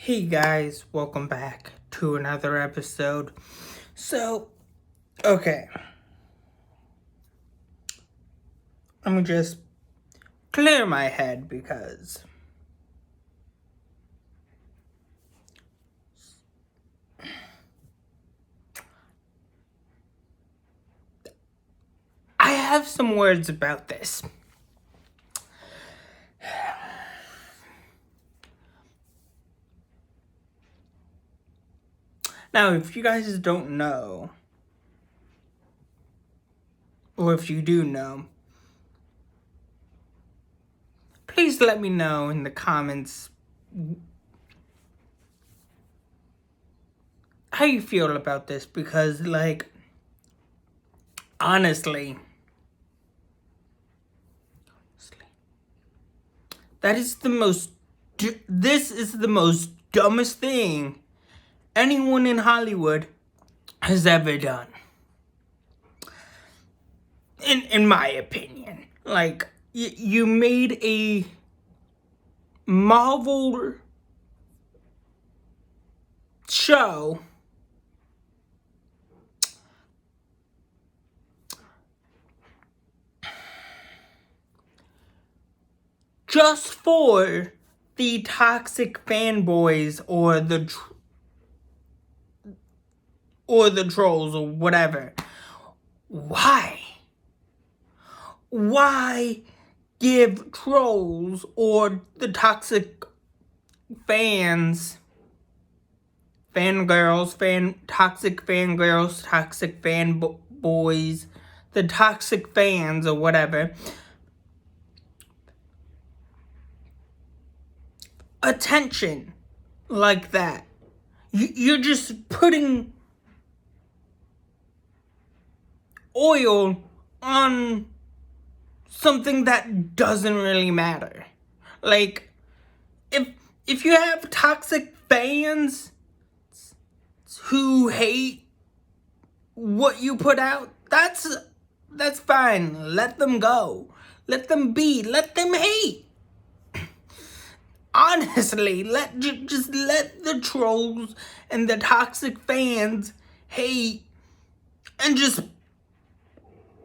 Hey guys, welcome back to another episode. Okay. Let me just clear my head because I have some words about this. Now, if you guys don't know, or if you do know, please let me know in the comments how you feel about this, because, honestly, this is the most dumbest thing anyone in Hollywood has ever done. In my opinion. You made a Marvel show just for the toxic fanboys or the trolls or whatever. Why? Why give trolls or the toxic fans, toxic fangirls, toxic fanboys, the toxic fans or whatever, attention like that? You're just putting oil on something that doesn't really matter. If you have toxic fans who hate what you put out, that's fine. Let them go. Let them be. Let them hate. Honestly, just let the trolls and the toxic fans hate and just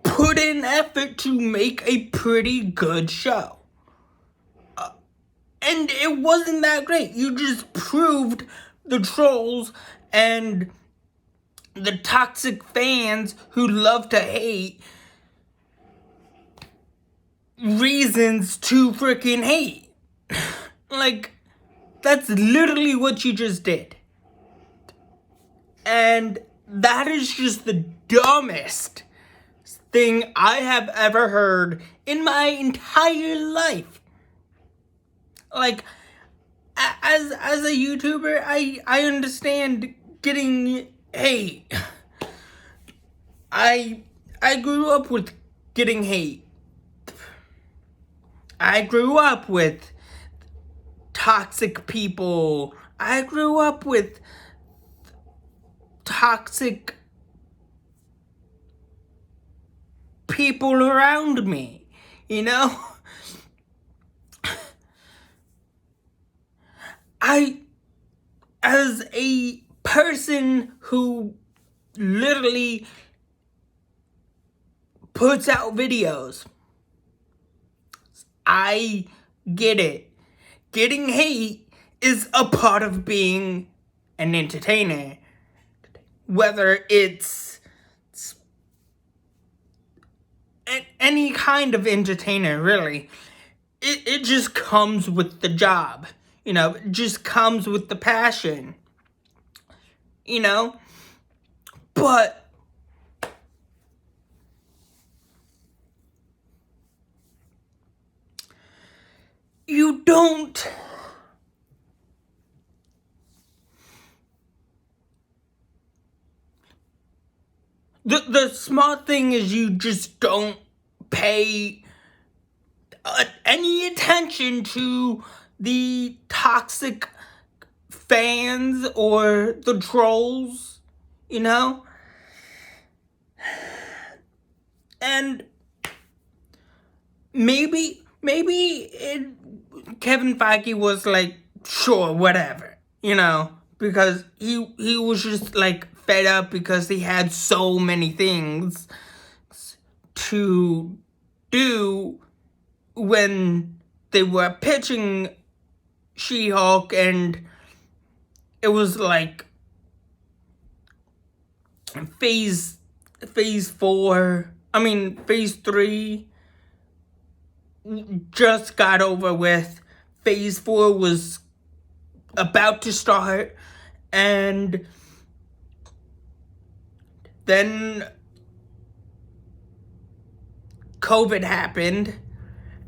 put in effort to make a pretty good show. And it wasn't that great. You just proved the trolls and the toxic fans who love to hate reasons to freaking hate. That's literally what you just did. And that is just the dumbest thing I have ever heard in my entire life. As a YouTuber, I understand getting hate. I grew up with getting hate. I grew up with toxic people. I grew up with toxic people around me, you know? As a person who literally puts out videos, I get it. Getting hate is a part of being an entertainer. Whether it's any kind of entertainer, really. It just comes with the job. It just comes with the passion. But you don't the smart thing is you just don't pay any attention to the toxic fans or the trolls, and maybe Kevin Feige was like, sure, whatever, because he was just like fed up because he had so many things to do when they were pitching She-Hulk, and it was like phase 4, phase 3 just got over with. Phase 4 was about to start, and then COVID happened,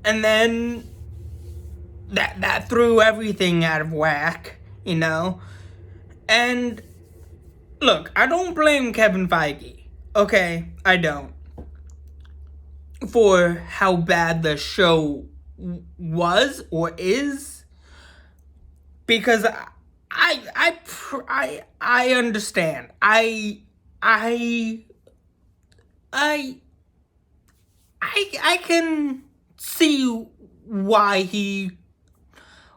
and then that threw everything out of whack, And look, I don't blame Kevin Feige. Okay, I don't. For how bad the show was or is, because I understand. I can see why he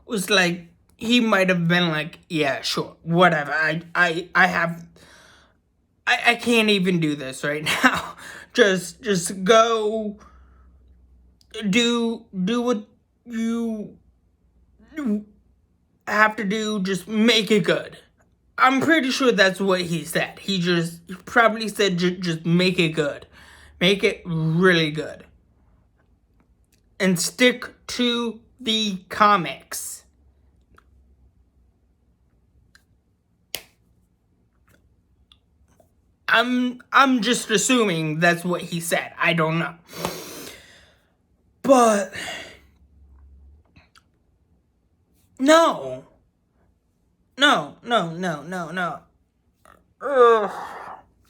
was like, he might have been like, yeah, sure, whatever. I can't even do this right now. Just go do what you have to do. Just make it good. I'm pretty sure that's what he said. He probably said just make it good. Make it really good. And stick to the comics. I'm just assuming that's what he said. I don't know. But no.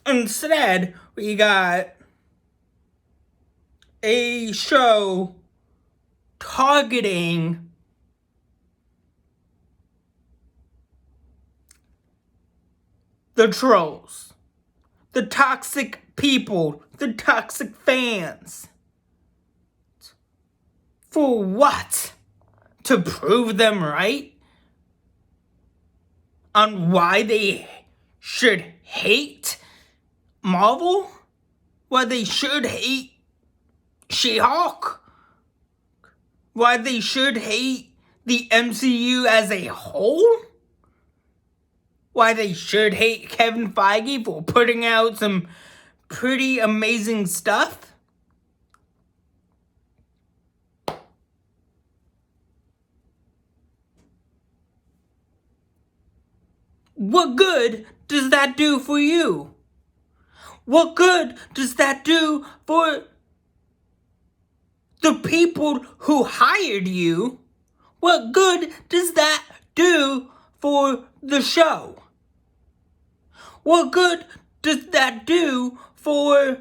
Instead, we got a show targeting the trolls, the toxic people, the toxic fans. For what? To prove them right? On why they should hate Marvel? Why they should hate She-Hulk? Why they should hate the MCU as a whole? Why they should hate Kevin Feige for putting out some pretty amazing stuff? What good does that do for you? What good does that do for the people who hired you? What good does that do for the show? What good does that do for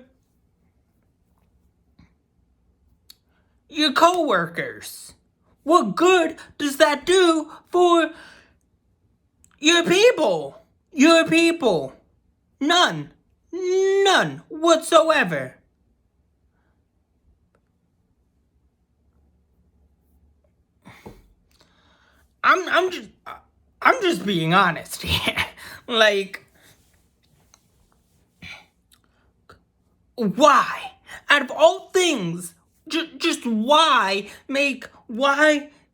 your coworkers? What good does that do for your people? Your people. None. None whatsoever. I'm just being honest here. Like, why? Out of all things, just why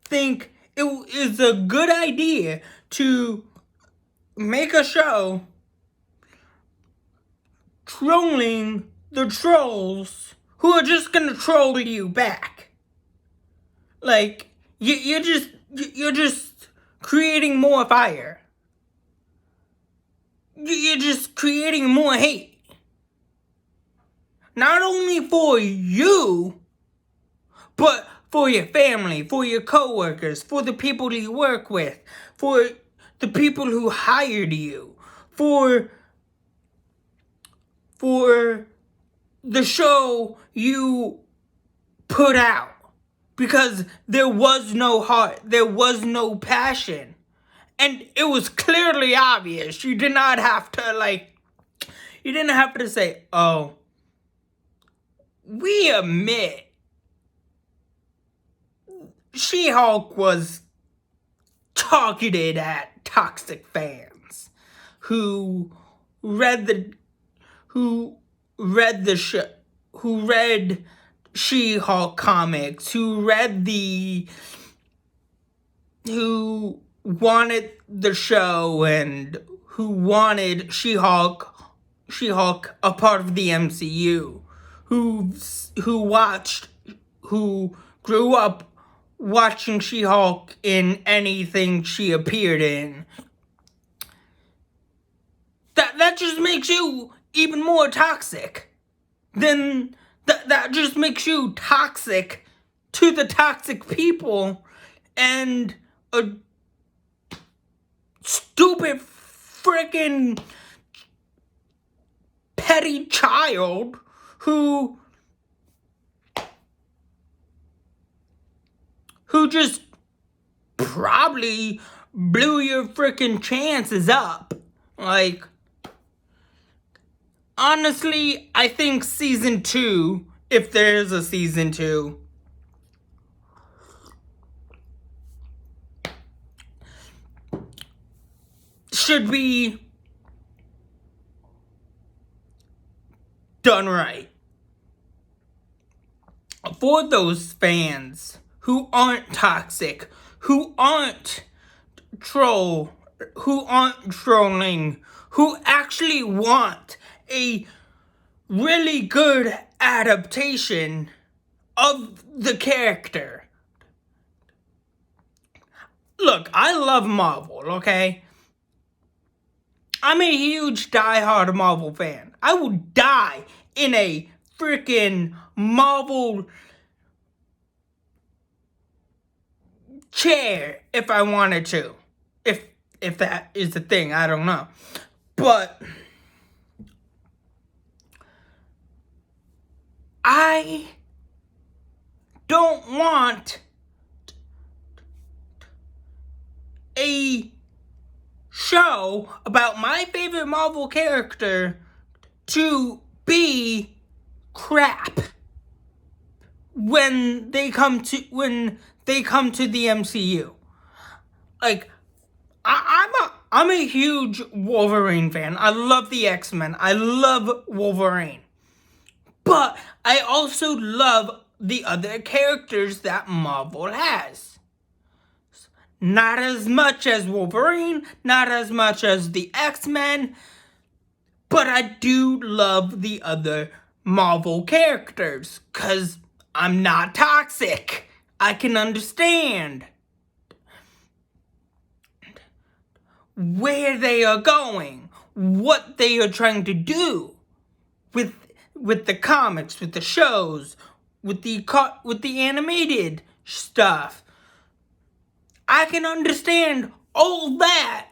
think it is a good idea to make a show trolling the trolls who are just gonna troll you back? Like, you're just creating more fire. You're just creating more hate. Not only for you, but for your family, for your coworkers, for the people you work with, for the people who hired you, for the show you put out. Because there was no heart, there was no passion. And it was clearly obvious. You didn't have to say, oh, we admit She-Hulk was targeted at toxic fans who read the who read She-Hulk comics, who wanted the show and who wanted She-Hulk a part of the MCU, who grew up watching She-Hulk in anything she appeared in. That just makes you even more toxic. Then that just makes you toxic to the toxic people and a stupid freaking petty child who just probably blew your freaking chances up. Like, honestly, I think season 2, if there's a season 2, should be done right. For those fans who aren't toxic, who aren't trolling, who actually want a really good adaptation of the character. Look, I love Marvel, okay? I'm a huge diehard Marvel fan. I would die in a freaking Marvel chair if I wanted to. If that is the thing, I don't know. But I don't want a show about my favorite Marvel character to be crap when they come to the MCU. Like, I'm a huge Wolverine fan. I love the X-Men. I love Wolverine. But I also love the other characters that Marvel has. Not as much as Wolverine, not as much as the X-Men, but I do love the other Marvel characters, 'cause I'm not toxic. I can understand where they are going, what they are trying to do with the comics, with the shows, with the animated stuff. I can understand all that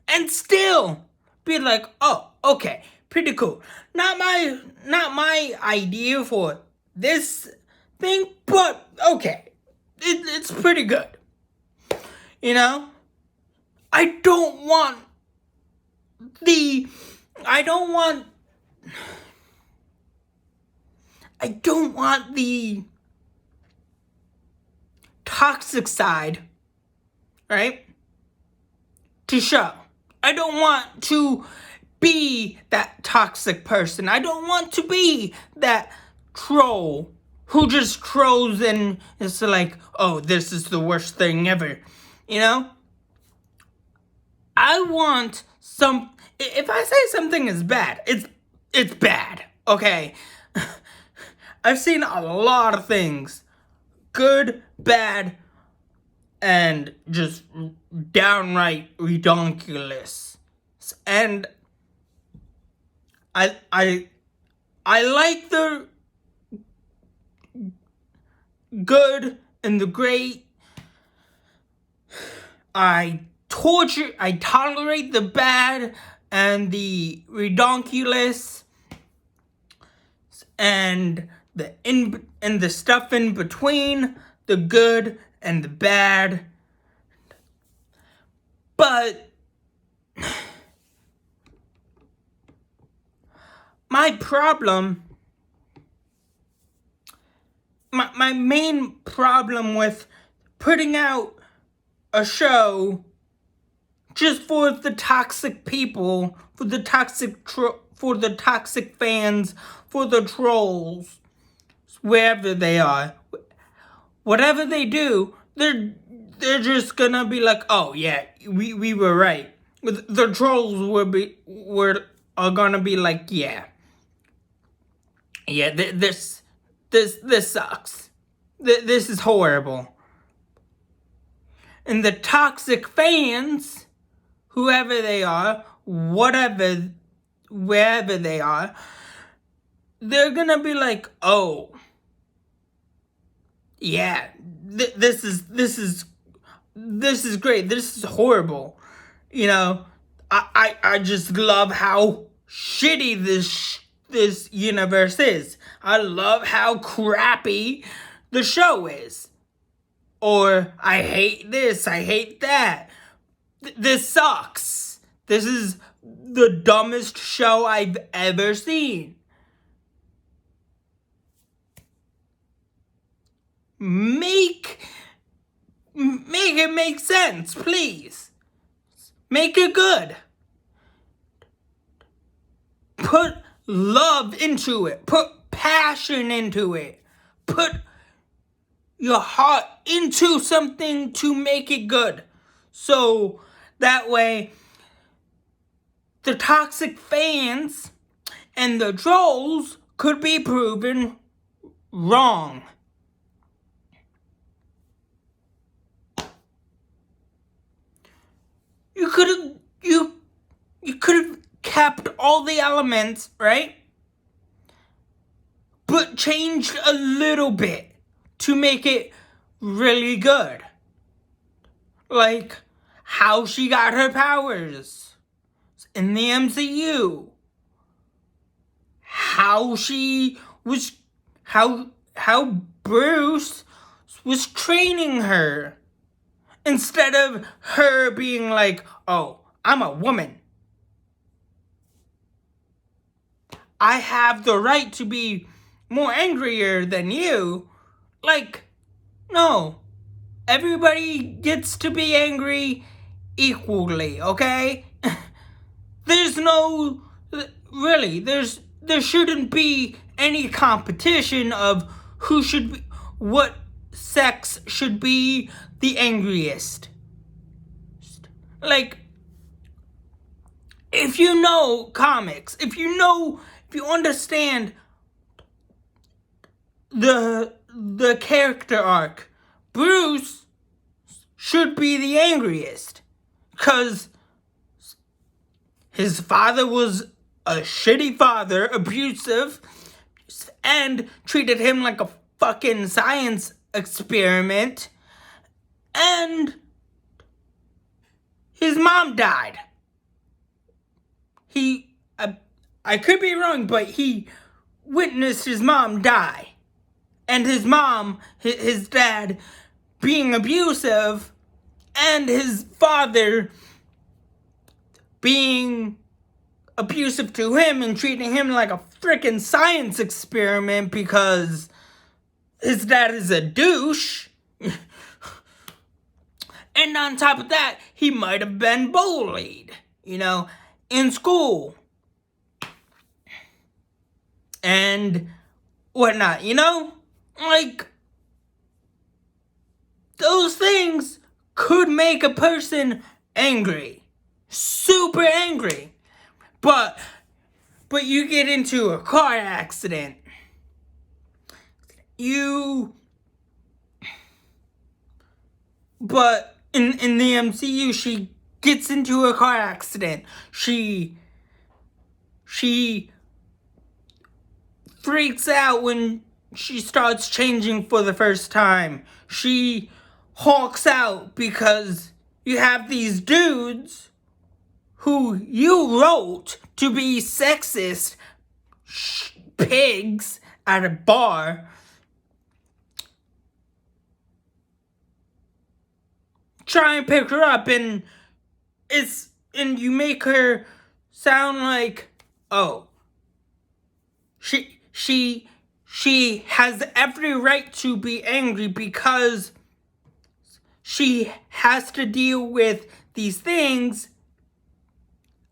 and still be like, oh, okay, pretty cool. Not my idea for this thing, but okay, it's pretty good. You know? I don't want the toxic side, right, to show. I don't want to be that toxic person. I don't want to be that troll who just trolls and is like, oh, this is the worst thing ever. You know? I want if I say something is bad, it's bad, okay? I've seen a lot of things. Good, bad, and just downright ridiculous. And I like the good and the great. I tolerate the bad and the ridiculous and the stuff in between, the good and the bad. But my main problem with putting out a show just for the toxic people, for the toxic fans, for the trolls, wherever they are, whatever they do, they're just gonna be like, oh yeah, we were right. The trolls are gonna be like, yeah, this sucks. This is horrible. And the toxic fans, whoever they are, wherever they are, they're gonna be like, oh, yeah, this is great. This is horrible. You know, I just love how shitty this universe is. I love how crappy the show is. Or I hate this, I hate that. This sucks. This is the dumbest show I've ever seen. Make it make sense, please. Make it good. Put love into it. Put passion into it. Put your heart into something to make it good. So that way, the toxic fans and the trolls could be proven wrong. You could have kept all the elements, right? But changed a little bit to make it really good. Like how she got her powers in the MCU. How Bruce was training her. Instead of her being like, oh, I'm a woman. I have the right to be more angrier than you. Like, no. Everybody gets to be angry equally, okay? There shouldn't be any competition of what sex should be the angriest. Like, if you know comics, if you understand the character arc, Bruce should be the angriest. 'Cause his father was a shitty father, abusive, and treated him like a fucking science experiment. And his mom died. I could be wrong, but he witnessed his mom die. And his mom, his dad, being abusive, and his father being abusive to him and treating him like a freaking science experiment because his dad is a douche. And on top of that, he might have been bullied, in school. And whatnot, Like, those things could make a person angry. Super angry. But you get into a car accident. But in the MCU, she gets into a car accident. She freaks out when she starts changing for the first time. She hulks out because you have these dudes who you wrote to be sexist pigs at a bar try and pick her up, and you make her sound like, oh, she has every right to be angry because she has to deal with these things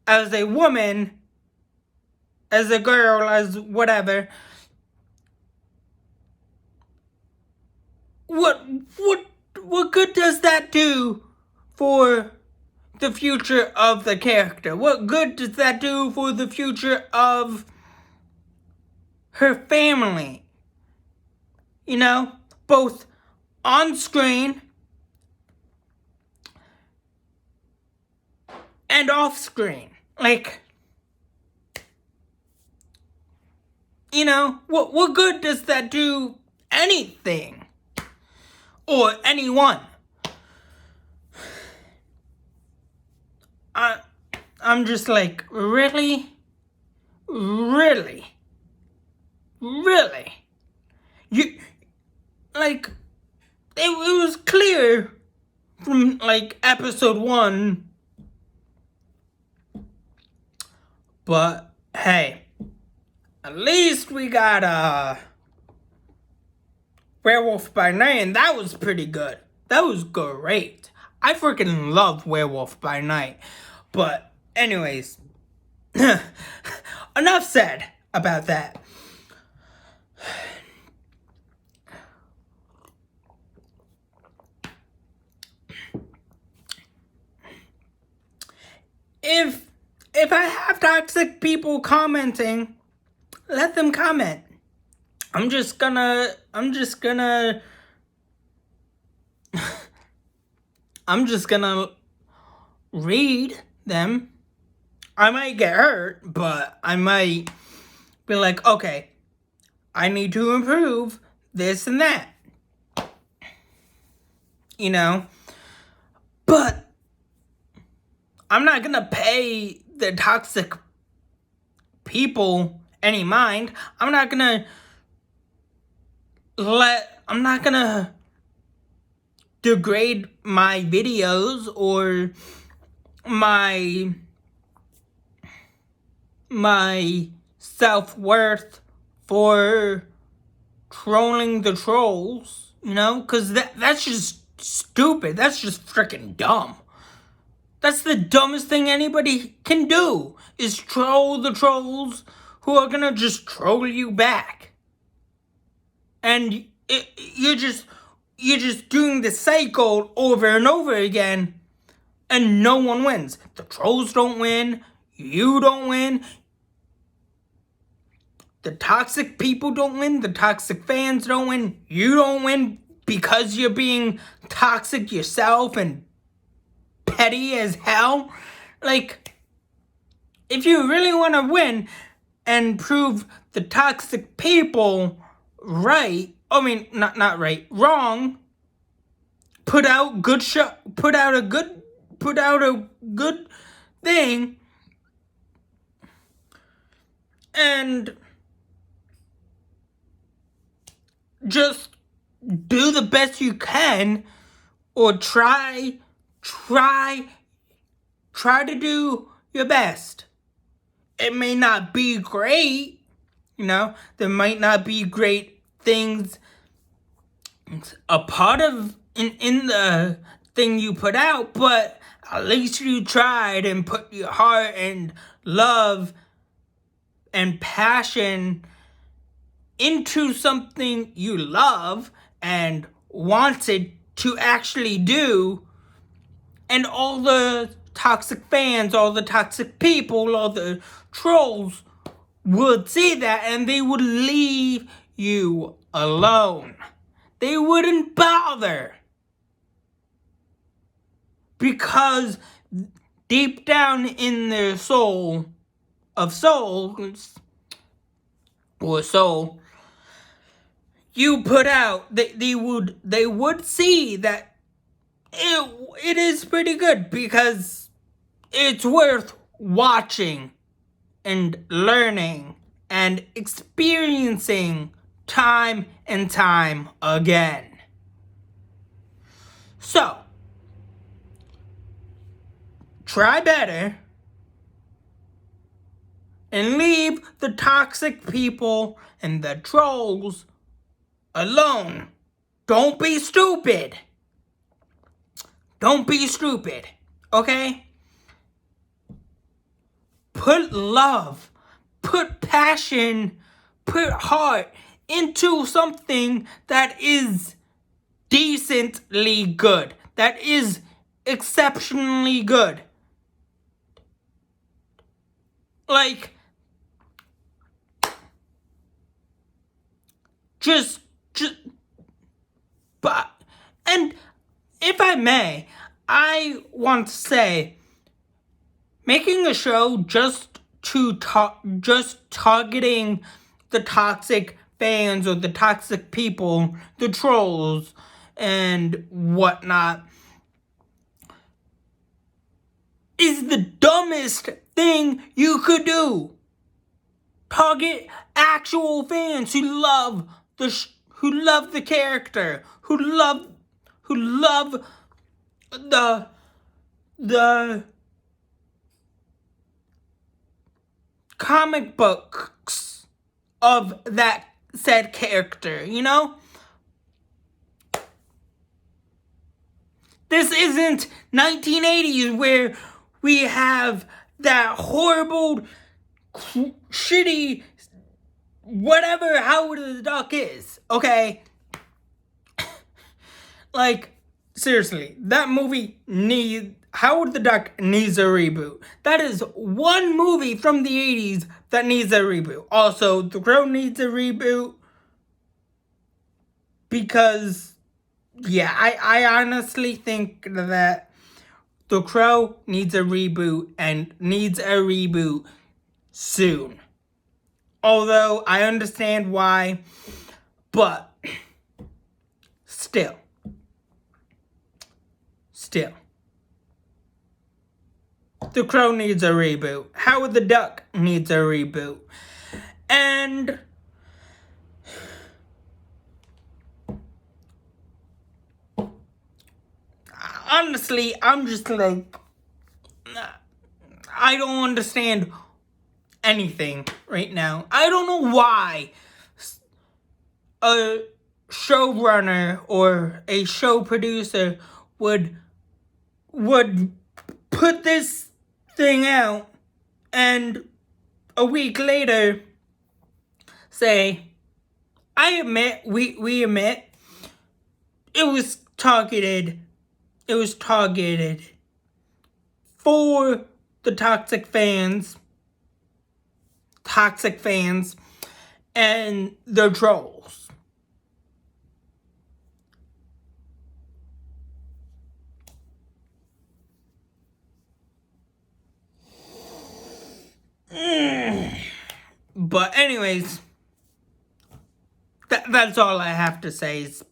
as a woman, as a girl, as whatever, what good does that do for the future of the character? What good does that do for the future of her family? You know, both on screen and off screen. Like, you know, what good does that do anything? Or anyone? I'm just like, really? Really? Really? You, like, it was clear from, like, episode 1. But, hey, at least we got, Werewolf by Night, and that was pretty good. That was great. I freaking love Werewolf by Night. But, anyways, enough said about that. If I have toxic people commenting, let them comment. I'm just gonna read them. I might get hurt, but I might be like, okay, I need to improve this and that. You know? But I'm not gonna pay the toxic people any mind. I'm not gonna degrade my videos or my self-worth for trolling the trolls, you know? Because that's just stupid. That's just freaking dumb. That's the dumbest thing anybody can do, is troll the trolls who are gonna just troll you back. And you're just doing the cycle over and over again, and no one wins. The trolls don't win, you don't win, the toxic people don't win, the toxic fans don't win, you don't win because you're being toxic yourself and petty as hell. Like, if you really want to win and prove the toxic people right, I mean, not right, wrong, put out a good thing, and just do the best you can, or try to do your best. It may not be great, you know, there might not be great things a part of in the thing you put out, but at least you tried and put your heart and love and passion into something you love and wanted to actually do. And all the toxic fans, all the toxic people, all the trolls would see that and they would leave you alone. They wouldn't bother. Because deep down in their soul, you put out, they would see that it is pretty good, because it's worth watching and learning and experiencing time and time again. So, try better and leave the toxic people and the trolls alone. Don't be stupid. Don't be stupid. okay? Put love, put passion, put heart into something that is decently good, that is exceptionally good. Like, just, but, and if I may, I want to say, making a show just targeting the toxic fans or the toxic people, the trolls and whatnot, is the dumbest thing you could do. Target actual fans who love the character, who love the comic books of that said character, you know? This isn't 1980s where we have that horrible, shitty, whatever Howard the Duck is, okay? Like, seriously, that movie Howard the Duck needs a reboot. That is one movie from the 80s that needs a reboot. Also, The Crow needs a reboot because, yeah, I honestly think that The Crow needs a reboot and needs a reboot soon. Although, I understand why, but still. The Crow needs a reboot. Howard the Duck needs a reboot. And honestly, I'm just like, I don't understand anything right now. I don't know why a showrunner or a show producer would put this thing out and a week later say, we admit it was targeted for the toxic fans and the trolls. But anyways, that's all I have to say. Is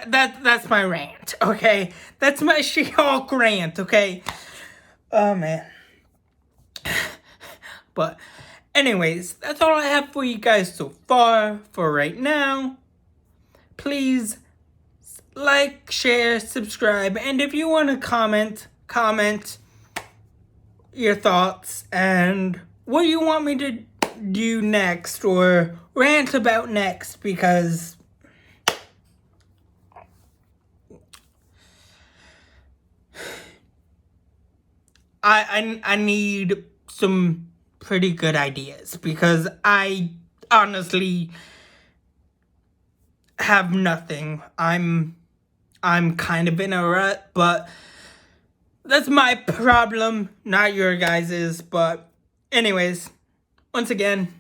that's my rant, okay? That's my She-Hulk rant, okay? Oh, man. But anyways, that's all I have for you guys so far for right now. Please like, share, subscribe, and if you want to comment your thoughts and what you want me to do next or rant about next, because I need some pretty good ideas, because I honestly have nothing. I'm kind of in a rut, but that's my problem, not your guys's. But anyways, once again,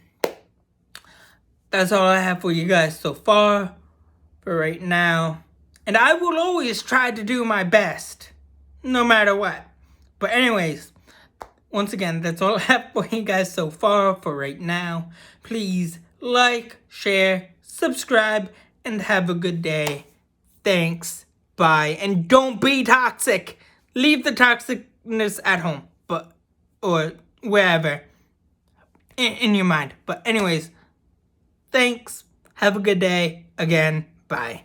that's all I have for you guys so far for right now. And I will always try to do my best, no matter what. But anyways, once again, that's all I have for you guys so far for right now. Please like, share, subscribe, and have a good day. Thanks. Bye. And don't be toxic. Leave the toxicness at home, or wherever in your mind. But anyways, thanks. Have a good day. Again, bye.